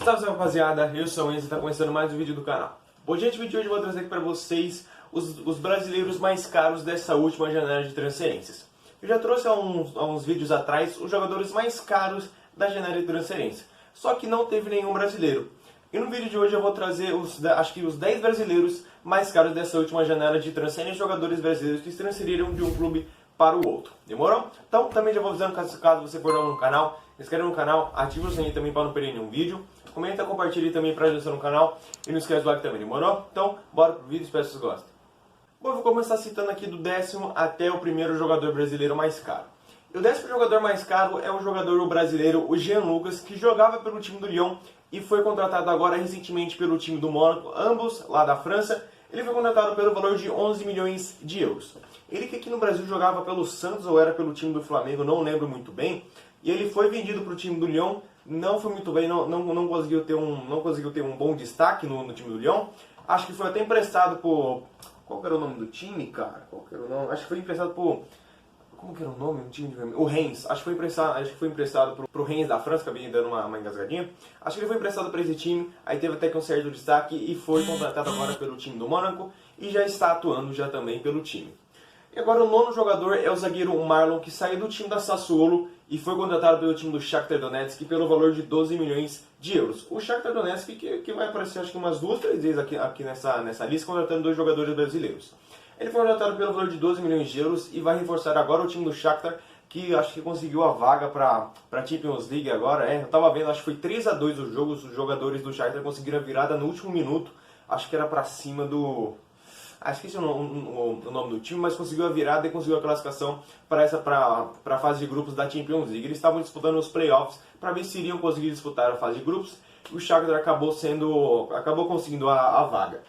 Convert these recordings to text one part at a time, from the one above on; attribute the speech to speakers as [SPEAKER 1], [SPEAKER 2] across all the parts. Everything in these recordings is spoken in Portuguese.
[SPEAKER 1] Salve rapaziada, eu sou o Enzo e está começando mais um vídeo do canal. Bom, gente, no vídeo de hoje eu vou trazer aqui para vocês os brasileiros mais caros dessa última janela de transferências. Eu já trouxe há uns vídeos atrás os jogadores mais caros da janela de transferência, só que não teve nenhum brasileiro. E no vídeo de hoje eu vou trazer acho que os 10 brasileiros mais caros dessa última janela de transferência, jogadores brasileiros que se transferiram de um clube para o outro. Demorou? Então também já vou avisando, caso você for novo no canal, se inscreve no canal, ativa o sininho também para não perder nenhum vídeo. Comenta, compartilha também para ajudar no canal e não esquece do like também, demorou? Então, bora pro vídeo, espero que vocês gostem. Bom, eu vou começar citando aqui do 10º até o primeiro jogador brasileiro mais caro. E o 10º jogador mais caro é o jogador brasileiro, o Jean Lucas, que jogava pelo time do Lyon e foi contratado agora recentemente pelo time do Mônaco, ambos lá da França. Ele foi contratado pelo valor de 11 milhões de euros. Ele que aqui no Brasil jogava pelo Santos ou era pelo time do Flamengo, não lembro muito bem. E ele foi vendido para o time do Lyon, não foi muito bem, não conseguiu ter um bom destaque no time do Lyon. Acho que foi até emprestado por... Qual que era o nome do time, cara? Qual que era o nome? Acho que foi emprestado por... Como que era o nome do time? O Reims. Acho que foi emprestado pro Reims da França, acabei dando uma engasgadinha. Acho que ele foi emprestado para esse time, aí teve até que um certo destaque e foi contratado agora pelo time do Mônaco e já está atuando já também pelo time. E agora o nono jogador é o zagueiro Marlon, que saiu do time da Sassuolo e foi contratado pelo time do Shakhtar Donetsk pelo valor de 12 milhões de euros. O Shakhtar Donetsk que vai aparecer acho que umas 2, 3 vezes aqui nessa lista, contratando 2 jogadores brasileiros. Ele foi contratado pelo valor de 12 milhões de euros e vai reforçar agora o time do Shakhtar, que acho que conseguiu a vaga para a Champions League agora. Eu estava vendo, acho que foi 3-2 os jogos, os jogadores do Shakhtar conseguiram a virada no último minuto, acho que era para cima do... esqueci o nome do time, mas conseguiu a virada e conseguiu a classificação para a fase de grupos da Champions League. Eles estavam disputando os playoffs para ver se iriam conseguir disputar a fase de grupos. O Shakhtar acabou conseguindo a vaga.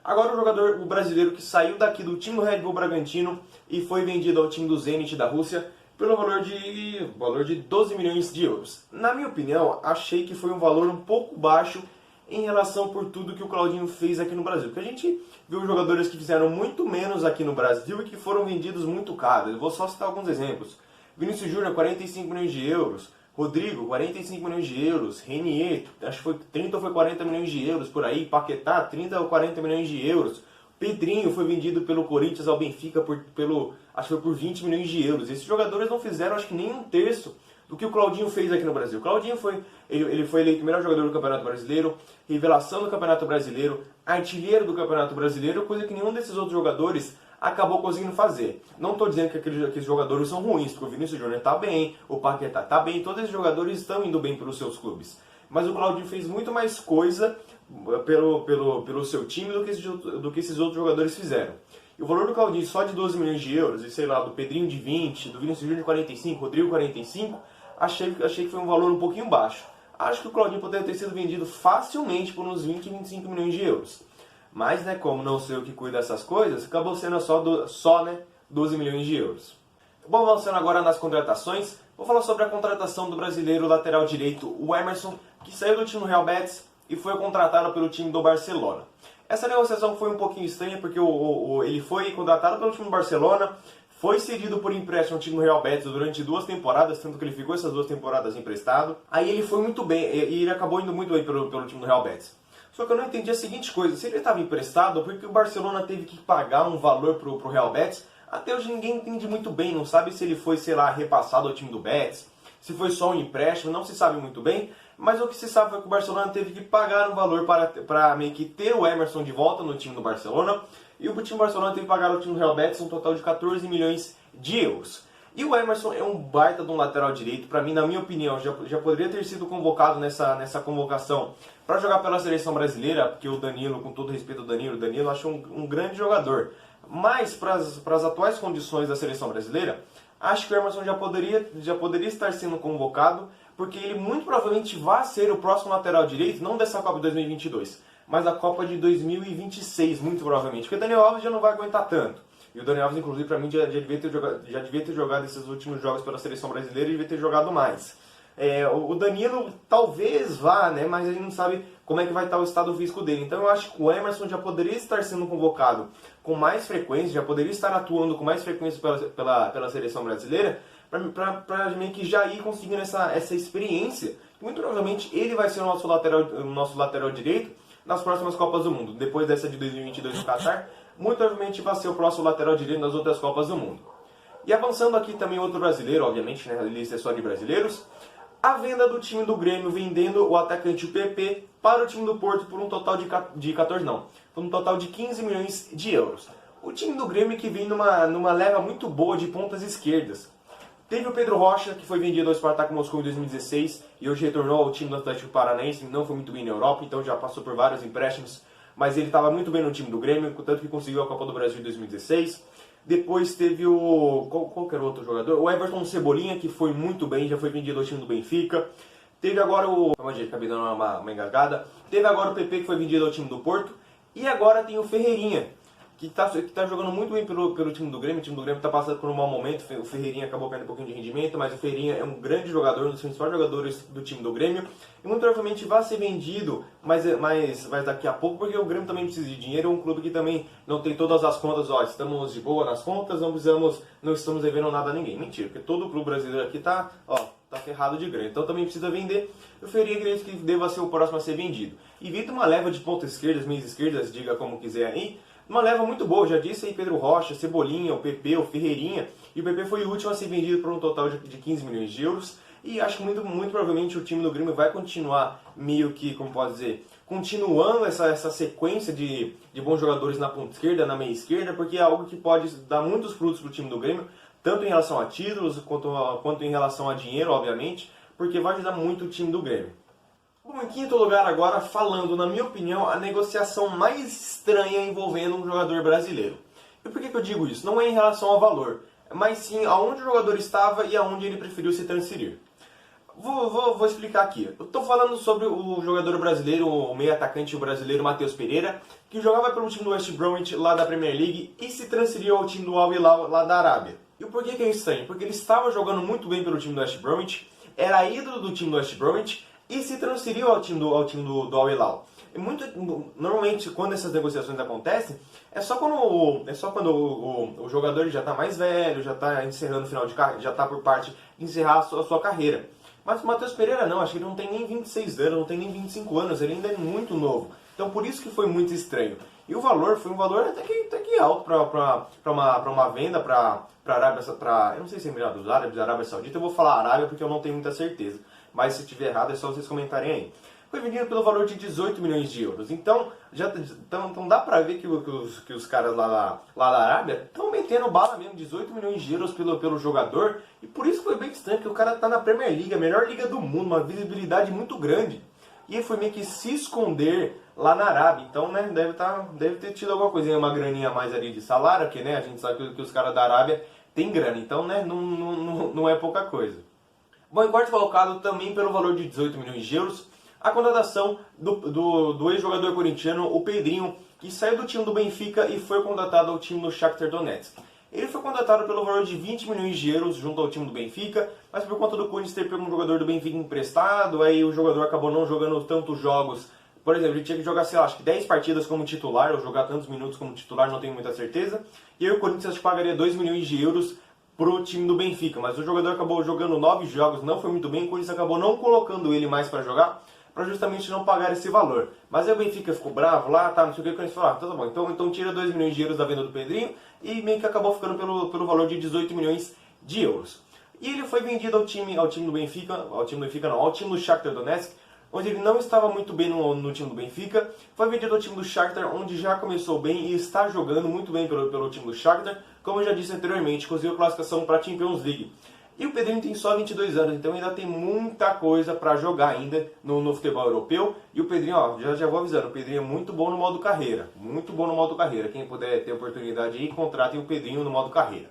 [SPEAKER 1] Agora o brasileiro que saiu daqui do time do Red Bull Bragantino e foi vendido ao time do Zenit da Rússia pelo valor de 12 milhões de euros. Na minha opinião, achei que foi um valor um pouco baixo em relação por tudo que o Claudinho fez aqui no Brasil. Porque a gente viu jogadores que fizeram muito menos aqui no Brasil e que foram vendidos muito caros. Eu vou só citar alguns exemplos. Vinícius Júnior, 45 milhões de euros. Rodrigo, 45 milhões de euros. Renier, acho que foi 30 ou foi 40 milhões de euros por aí. Paquetá, 30 ou 40 milhões de euros. Pedrinho foi vendido pelo Corinthians ao Benfica acho que foi por 20 milhões de euros. Esses jogadores não fizeram, acho que nem um terço do que o Claudinho fez aqui no Brasil. O Claudinho foi eleito o melhor jogador do Campeonato Brasileiro, revelação do Campeonato Brasileiro, artilheiro do Campeonato Brasileiro, coisa que nenhum desses outros jogadores acabou conseguindo fazer. Não estou dizendo que aqueles jogadores são ruins, porque o Vinícius Júnior está bem, o Paquetá está bem, todos esses jogadores estão indo bem pelos seus clubes. Mas o Claudinho fez muito mais coisa pelo seu time do que esses outros jogadores fizeram. E o valor do Claudinho só de 12 milhões de euros, e sei lá, do Pedrinho de 20, do Vinícius Júnior de 45, Rodrigo 45, achei que foi um valor um pouquinho baixo. Acho que o Claudinho poderia ter sido vendido facilmente por uns 20, 25 milhões de euros. Mas, né, como não sei o que cuida dessas coisas, acabou sendo só 12 milhões de euros. Bom, avançando agora nas contratações, vou falar sobre a contratação do brasileiro lateral direito, o Emerson, que saiu do time do Real Betis e foi contratado pelo time do Barcelona. Essa negociação foi um pouquinho estranha porque ele foi contratado pelo time do Barcelona, foi cedido por empréstimo ao time do Real Betis durante 2 temporadas, tanto que ele ficou essas 2 temporadas emprestado. Aí ele foi muito bem, e ele acabou indo muito bem pelo time do Real Betis. Só que eu não entendi a seguinte coisa, se ele estava emprestado, por que o Barcelona teve que pagar um valor pro Real Betis? Até hoje ninguém entende muito bem, não sabe se ele foi, sei lá, repassado ao time do Betis, se foi só um empréstimo, não se sabe muito bem. Mas o que se sabe foi que o Barcelona teve que pagar um valor para meio que ter o Emerson de volta no time do Barcelona. E o time do Barcelona teve que pagar ao time do Real Betis um total de 14 milhões de euros. E o Emerson é um baita de um lateral direito. Para mim, na minha opinião, já poderia ter sido convocado nessa convocação para jogar pela seleção brasileira, porque o Danilo, com todo respeito ao Danilo, eu acho um grande jogador. Mas para as atuais condições da seleção brasileira, acho que o Emerson já poderia estar sendo convocado, porque ele muito provavelmente vai ser o próximo lateral direito, não dessa Copa de 2022, mas da Copa de 2026, muito provavelmente, porque o Daniel Alves já não vai aguentar tanto. E o Daniel Alves, inclusive, para mim, já devia ter jogado esses últimos jogos pela seleção brasileira e devia ter jogado mais. O Danilo talvez vá, né, mas a gente não sabe como é que vai estar o estado físico dele. Então eu acho que o Emerson já poderia estar sendo convocado com mais frequência, já poderia estar atuando com mais frequência pela seleção brasileira, para meio que já ir conseguindo essa experiência Muito provavelmente ele vai ser o nosso lateral direito nas próximas Copas do Mundo. Depois dessa de 2022 no Qatar, muito provavelmente vai ser o próximo lateral direito nas outras Copas do Mundo. E avançando aqui também outro brasileiro, obviamente, né, a lista é só de brasileiros, a venda do time do Grêmio vendendo o atacante PP para o time do Porto por um total por um total de 15 milhões de euros. O time do Grêmio que vem numa leva muito boa de pontas esquerdas. Teve o Pedro Rocha, que foi vendido ao Spartak Moscou em 2016 e hoje retornou ao time do Atlético Paranaense, não foi muito bem na Europa, então já passou por vários empréstimos, mas ele estava muito bem no time do Grêmio, tanto que conseguiu a Copa do Brasil em 2016. Depois teve qual que era o outro jogador? O Everton Cebolinha, que foi muito bem, já foi vendido ao time do Benfica. Teve agora o... acabei dando uma engasgada. Teve agora o PP, que foi vendido ao time do Porto. E agora tem o Ferreirinha, que está jogando muito bem pelo time do Grêmio. O time do Grêmio está passando por um mau momento. O Ferreirinha acabou caindo um pouquinho de rendimento, mas o Ferreirinha é um grande jogador, um dos principais jogadores do time do Grêmio. E muito provavelmente vai ser vendido, mas daqui a pouco, porque o Grêmio também precisa de dinheiro. É um clube que também não tem todas as contas. Ó, estamos de boa nas contas, não estamos devendo nada a ninguém. Mentira, porque todo clube brasileiro aqui tá ferrado de grana. Então também precisa vender. O Ferreirinha acredito que deva ser o próximo a ser vendido. E vindo uma leva de pontas esquerdas, meias esquerdas, diga como quiser aí. Uma leva muito boa, já disse aí Pedro Rocha, Cebolinha, o PP, o Ferreirinha. E o PP foi o último a ser vendido por um total de 15 milhões de euros. E acho que muito provavelmente o time do Grêmio vai continuar meio que, como pode dizer, continuando essa sequência de bons jogadores na ponta esquerda, na meia esquerda, porque é algo que pode dar muitos frutos para o time do Grêmio, tanto em relação a títulos quanto em relação a dinheiro, obviamente, porque vai ajudar muito o time do Grêmio. Bom, em quinto lugar agora, falando, na minha opinião, a negociação mais estranha envolvendo um jogador brasileiro. E por que eu digo isso? Não é em relação ao valor, mas sim aonde o jogador estava e aonde ele preferiu se transferir. Vou explicar aqui. Eu estou falando sobre o jogador brasileiro, o meio atacante brasileiro Matheus Pereira, que jogava pelo time do West Bromwich lá da Premier League e se transferiu ao time do Al Hilal lá da Arábia. E por que é estranho? Porque ele estava jogando muito bem pelo time do West Bromwich, era ídolo do time do West Bromwich e se transferiu ao time do Al Hilal. Normalmente, quando essas negociações acontecem, é só quando o jogador já está mais velho, já está encerrando o final de carreira, já está por parte de encerrar a sua carreira. Mas o Matheus Pereira não, acho que ele não tem nem 26 anos, não tem nem 25 anos, ele ainda é muito novo. Então por isso que foi muito estranho. E o valor foi um valor até que alto para uma venda para Arábia, eu não sei se é Emirados Árabes, Arábia Saudita, eu vou falar Arábia porque eu não tenho muita certeza. Mas se estiver errado é só vocês comentarem aí. Foi vendido pelo valor de 18 milhões de euros. Então dá pra ver que os caras lá da Arábia estão metendo bala mesmo, 18 milhões de euros pelo jogador. E por isso foi bem estranho, que o cara tá na Premier League, a melhor liga do mundo, uma visibilidade muito grande. E ele foi meio que se esconder lá na Arábia. Então, né, deve ter tido alguma coisinha, uma graninha a mais ali de salário, porque, né, a gente sabe que os caras da Arábia têm grana. Então, né, não é pouca coisa. Bom, em quarto colocado, também pelo valor de 18 milhões de euros, a contratação do ex-jogador corintiano, o Pedrinho, que saiu do time do Benfica e foi contratado ao time do Shakhtar Donetsk. Ele foi contratado pelo valor de 20 milhões de euros junto ao time do Benfica, mas por conta do Corinthians ter pego um jogador do Benfica emprestado, aí o jogador acabou não jogando tantos jogos. Por exemplo, ele tinha que jogar, sei lá, acho que 10 partidas como titular, ou jogar tantos minutos como titular, não tenho muita certeza. E aí o Corinthians pagaria 2 milhões de euros pro time do Benfica, mas o jogador acabou jogando 9 jogos, não foi muito bem, o Corinthians acabou não colocando ele mais para jogar, para justamente não pagar esse valor. Mas aí o Benfica ficou bravo lá, tá, não sei o que, o Corinthians falou, tá bom, então tira 2 milhões de euros da venda do Pedrinho, e meio que acabou ficando pelo valor de 18 milhões de euros. E ele foi vendido ao time do Benfica, ao time do Shakhtar Donetsk, onde ele não estava muito bem no time do Benfica, foi vendido ao time do Shakhtar, onde já começou bem e está jogando muito bem pelo time do Shakhtar, como eu já disse anteriormente, conseguiu classificação para a Champions League. E o Pedrinho tem só 22 anos, então ainda tem muita coisa para jogar ainda no futebol europeu. E o Pedrinho, ó, já vou avisando, o Pedrinho é muito bom no modo carreira. Muito bom no modo carreira. Quem puder ter oportunidade aí, contratem o Pedrinho no modo carreira.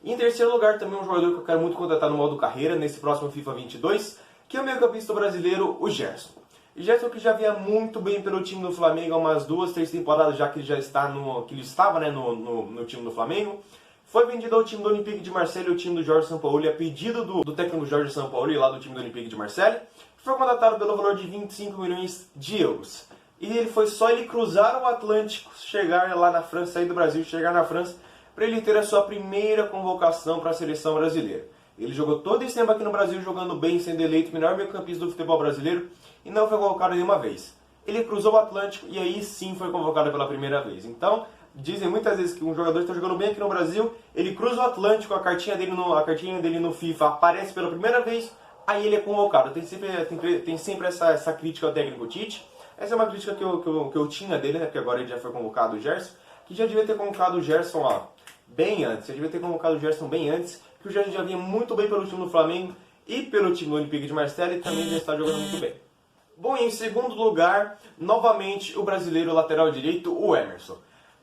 [SPEAKER 1] E em terceiro lugar, também um jogador que eu quero muito contratar no modo carreira, nesse próximo FIFA 22, que é o meio-campista brasileiro, o Gerson. O Gerson que já vinha muito bem pelo time do Flamengo há umas 2, 3 temporadas, já que ele já está que ele estava, né, no time do Flamengo. Foi vendido ao time do Olympique de Marseille, o time do Jorge Sampaoli, a pedido do técnico Jorge Sampaoli, lá do time do Olympique de Marseille. Foi contratado pelo valor de 25 milhões de euros. E ele foi só ele cruzar o Atlântico, chegar lá na França, sair do Brasil, chegar na França, para ele ter a sua primeira convocação para a seleção brasileira. Ele jogou todo esse tempo aqui no Brasil jogando bem, sendo eleito o melhor meio-campista do futebol brasileiro e não foi convocado nenhuma vez. Ele cruzou o Atlântico e aí sim foi convocado pela primeira vez. Então, dizem muitas vezes que um jogador está jogando bem aqui no Brasil, ele cruza o Atlântico, a cartinha dele no FIFA aparece pela primeira vez, aí ele é convocado. Tem sempre essa crítica ao técnico Tite. Essa é uma crítica que eu tinha dele, né? Porque agora ele já foi convocado o Gerson, que já devia ter convocado o Gerson bem antes. Já devia ter convocado o Gerson bem antes, que o Gerson já vinha muito bem pelo time do Flamengo e pelo time do Olympique de Marseille e também já está jogando muito bem. Bom, e em segundo lugar, novamente o brasileiro lateral direito, o Emerson.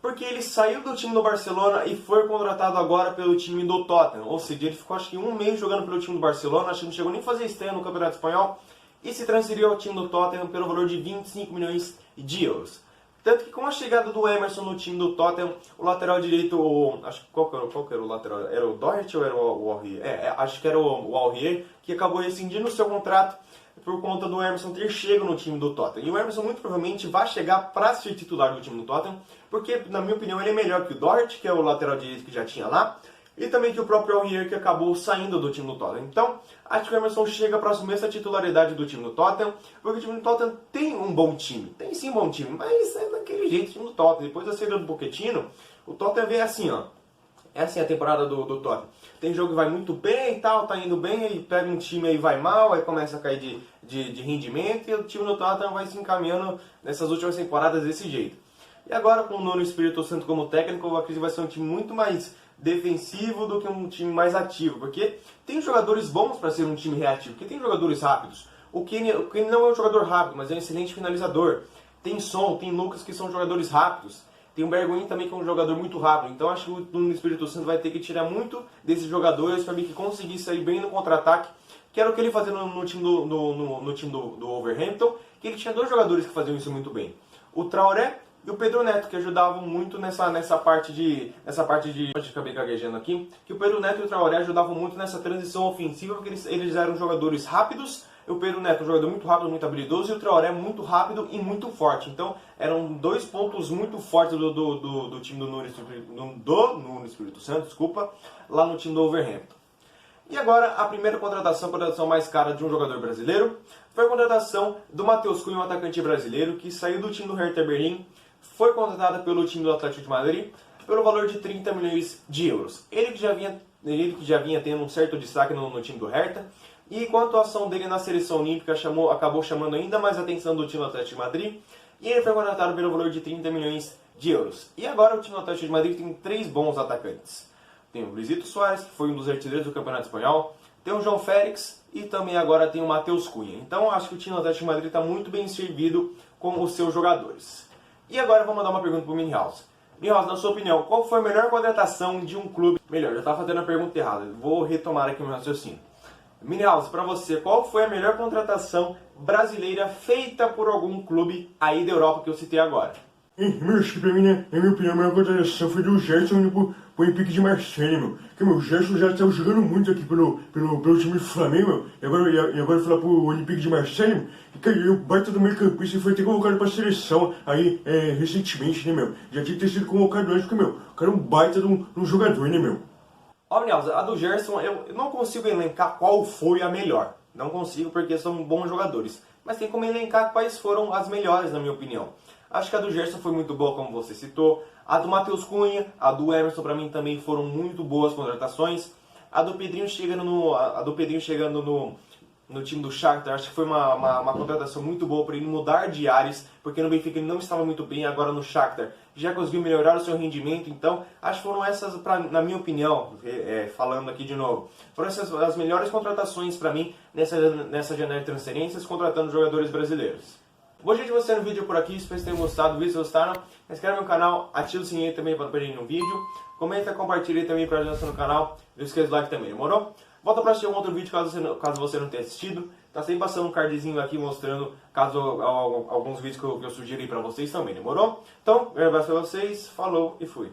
[SPEAKER 1] Porque ele saiu do time do Barcelona e foi contratado agora pelo time do Tottenham. Ou seja, ele ficou acho que um mês jogando pelo time do Barcelona, acho que não chegou nem a fazer estreia no Campeonato Espanhol, e se transferiu ao time do Tottenham pelo valor de 25 milhões de euros. Tanto que com a chegada do Emerson no time do Tottenham, o lateral direito, acho que qual que era o lateral? Era o Doherty ou era o Aurier? Acho que era o Aurier, que acabou rescindindo o seu contrato por conta do Emerson ter chegado no time do Tottenham. E o Emerson muito provavelmente vai chegar para ser titular do time do Tottenham, porque, na minha opinião, ele é melhor que o Doherty, que é o lateral direito que já tinha lá, e também que o próprio Aurier, que acabou saindo do time do Tottenham. Então, acho que o Emerson chega para assumir essa titularidade do time do Tottenham, porque o time do Tottenham tem um bom time. Tem sim um bom time, mas é daquele jeito o time do Tottenham. Depois da saída do Pochettino, o Tottenham vem assim, ó. É assim a temporada do Tottenham. Tem jogo que vai muito bem e tal, tá indo bem, aí pega um time aí vai mal, aí começa a cair de rendimento, e o time do Tottenham vai se encaminhando nessas últimas temporadas desse jeito. E agora com o Nuno Espírito Santo como técnico, eu acredito que vai ser um time muito mais defensivo do que um time mais ativo, porque tem jogadores bons para ser um time reativo, porque tem jogadores rápidos. O Kenny não é um jogador rápido, mas é um excelente finalizador. Tem Son, tem Lucas, que são jogadores rápidos. Tem o Bergwijn também, que é um jogador muito rápido. Então acho que o Nuno Espírito Santo vai ter que tirar muito desses jogadores para mim que conseguir sair bem no contra-ataque, que era o que ele fazia no time do Wolverhampton, que ele tinha dois jogadores que faziam isso muito bem. O Traoré e o Pedro Neto, que ajudavam muito nessa parte de... Acabei gaguejando aqui. Que o Pedro Neto e o Traoré ajudavam muito nessa transição ofensiva, porque eles eram jogadores rápidos. O Pedro Neto, um jogador muito rápido, muito habilidoso, e o Traoré muito rápido e muito forte. Então, eram dois pontos muito fortes do time do Nuno Espírito Santo, lá no time do Wolverhampton. E agora, a primeira contratação mais cara de um jogador brasileiro, foi a contratação do Matheus Cunha, um atacante brasileiro, que saiu do time do Hertha Berlim, foi contratado pelo time do Atlético de Madrid, pelo valor de 30 milhões de euros. Ele que já vinha tendo um certo destaque no time do Hertha, e com a atuação dele na seleção olímpica acabou chamando ainda mais a atenção do time do Atlético de Madrid, e ele foi contratado pelo valor de 30 milhões de euros. E agora o time do Atlético de Madrid tem três bons atacantes. Tem o Luizito Soares, que foi um dos artilheiros do Campeonato Espanhol, tem o João Félix e também agora tem o Matheus Cunha. Então acho que o time do Atlético de Madrid está muito bem servido com os seus jogadores. E agora eu vou mandar uma pergunta para o Minihouse. Minihouse, na sua opinião, qual foi a melhor contratação de um clube? Melhor, já estava fazendo a pergunta errada, vou retomar aqui o meu raciocínio. Minihouse, para você, qual foi a melhor contratação brasileira feita por algum clube aí da Europa que eu citei agora?
[SPEAKER 2] Acho que pra mim, né, na minha opinião, a melhor contratação foi do Gerson indo pro Olympique de Marseille, meu. Porque, meu, o Gerson já estava jogando muito aqui pelo time do Flamengo, meu. E agora foi lá pro Olympique de Marseille, meu. E caiu o baita do meio campista e foi ter convocado pra seleção aí, recentemente, né, meu. Já tinha que ter sido convocado antes, porque, meu, o cara é um baita de um jogador, né, meu.
[SPEAKER 1] Ó, Minihouse, a do Gerson, eu não consigo elencar qual foi a melhor. Não consigo porque são bons jogadores. Mas tem como elencar quais foram as melhores, na minha opinião. Acho que a do Gerson foi muito boa, como você citou. A do Matheus Cunha, a do Emerson, para mim, também foram muito boas contratações. A do Pedrinho chegando no time do Shakhtar, acho que foi uma contratação muito boa para ele mudar de ares, porque no Benfica ele não estava muito bem, agora no Shakhtar já conseguiu melhorar o seu rendimento. Então, acho que foram essas, na minha opinião, falando aqui de novo, foram essas as melhores contratações para mim nessa janela de transferências, contratando jogadores brasileiros. Bom, gente, você no vídeo por aqui, espero que vocês tenham gostado. Se gostaram, se inscreve no canal, ativa o sininho também para não perder nenhum vídeo. Comenta, compartilha também para ajudar no canal. Não esqueça do like também, demorou? Volta para assistir um outro vídeo caso você não tenha assistido. Tá sempre passando um cardzinho aqui mostrando alguns vídeos que eu sugeri para vocês também, demorou? Então, um abraço para vocês, falou e fui.